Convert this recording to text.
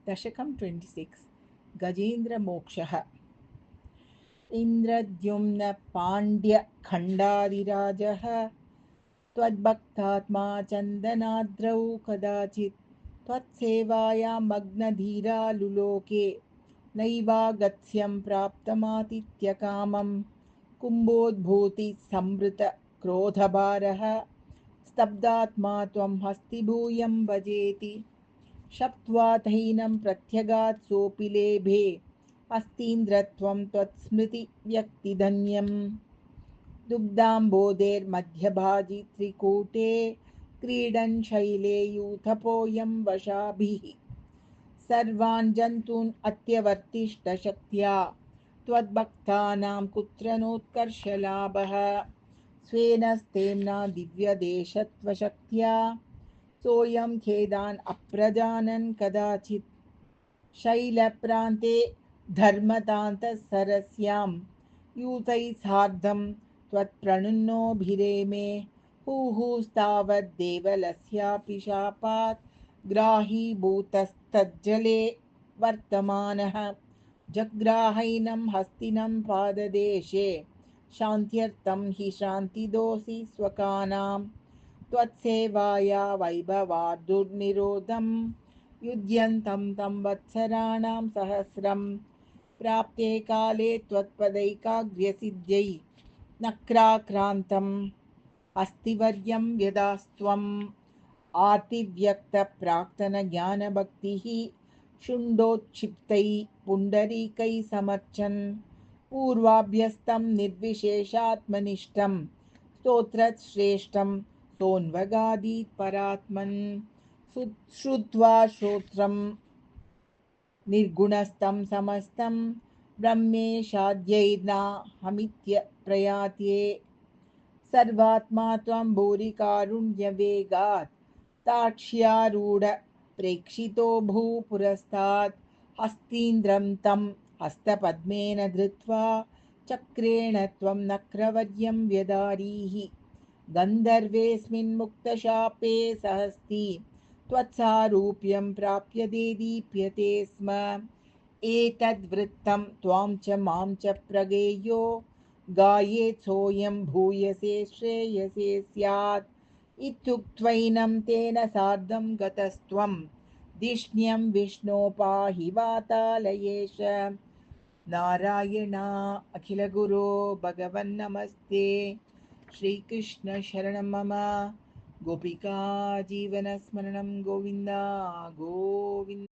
दशकं 26 गजेन्द्रमोक्षः। इन्द्रद्युम्न पाण्ड्यखण्डादिराजः त्वद्भक्तात्मा चन्दनाद्रौ कदाचित् त्वत्सेवायां मग्नधीरा लुलोके नैवागत्स्यं प्राप्तमातिथ्यकामं कुम्भोद्भूतिसंवृतक्रोधभारः स्तब्धात्मा त्वं हस्तिभूयं भजेति शप्त्वाथैनं प्रत्यगात् सोऽपि लेभे अस्तीन्द्रत्वं त्वत्स्मृतिव्यक्तिधन्यम् दुग्धाम्बोधेर्मध्यभाजि त्रिकूटे क्रीडन् शैले यूथपोऽयं वशाभिः सर्वान् जन्तून् अत्यवर्तिष्ठशक्त्या त्वद्भक्तानां कुत्र नोत्कर्षलाभः स्वेन स्तेम्ना दिव्यदेशत्वशक्त्या सोऽयं खेदान् अप्रजानन् कदाचित् शैलप्रान्ते धर्मतान्तःसरस्यां यूथैः सार्धं त्वत्प्रणुन्नोभिरेमे हुहुस्तावद्देवलस्यापि शापात् ग्राहीभूतस्तज्जले वर्तमानः जग्राहैनं हस्तिनं पाददेशे शान्त्यर्थं हि शान्तिदोषि स्वकानां त्वत्सेवाया वैभवाद्दुर्निरोधं युध्यन्तं तं वत्सराणां सहस्रं प्राप्ते काले त्वत्पदैकाग्र्यसिद्ध्यै नक्राक्रान्तम् अस्तिवर्यं यदास्त्वम् आर्तिव्यक्तप्राक्तनज्ञानभक्तिः शुण्डोत्क्षिप्तैः पुण्डरीकैः समर्चन् पूर्वाभ्यस्तं निर्विशेषात्मनिष्ठं स्तोत्रश्रेष्ठं सोऽन्वगादीत् परात्मन् श्रुत्वा श्रोत्रं निर्गुणस्थं समस्तं ब्रह्मेशाद्यैर्नाहमित्य प्रयाते सर्वात्मा त्वं भूरिकारुण्यवेगात् ताक्ष्यारूढ प्रेक्षितो भूपुरस्तात् हस्तीन्द्रं तं हस्तपद्मेन धृत्वा चक्रेण त्वं नक्रवर्यं व्यदारीः गन्धर्वेऽस्मिन् मुक्तशापे सहस्ती त्वत्सारूप्यं प्राप्य देदीप्यते स्म एतद्वृत्तं त्वां च मां च प्रगेयो गायेत् सोऽयं भूयसे श्रेयसे स्यात् इत्युक्त्वैनं तेन सार्धं गतस्त्वं धिष्ण्यं विष्णो पाहि वातालयेश नारायण अखिलगुरो भगवन्नमस्ते श्रीकृष्ण शरणं मम गोपिका जीवनस्मरणं गोविन्द गोविन्द।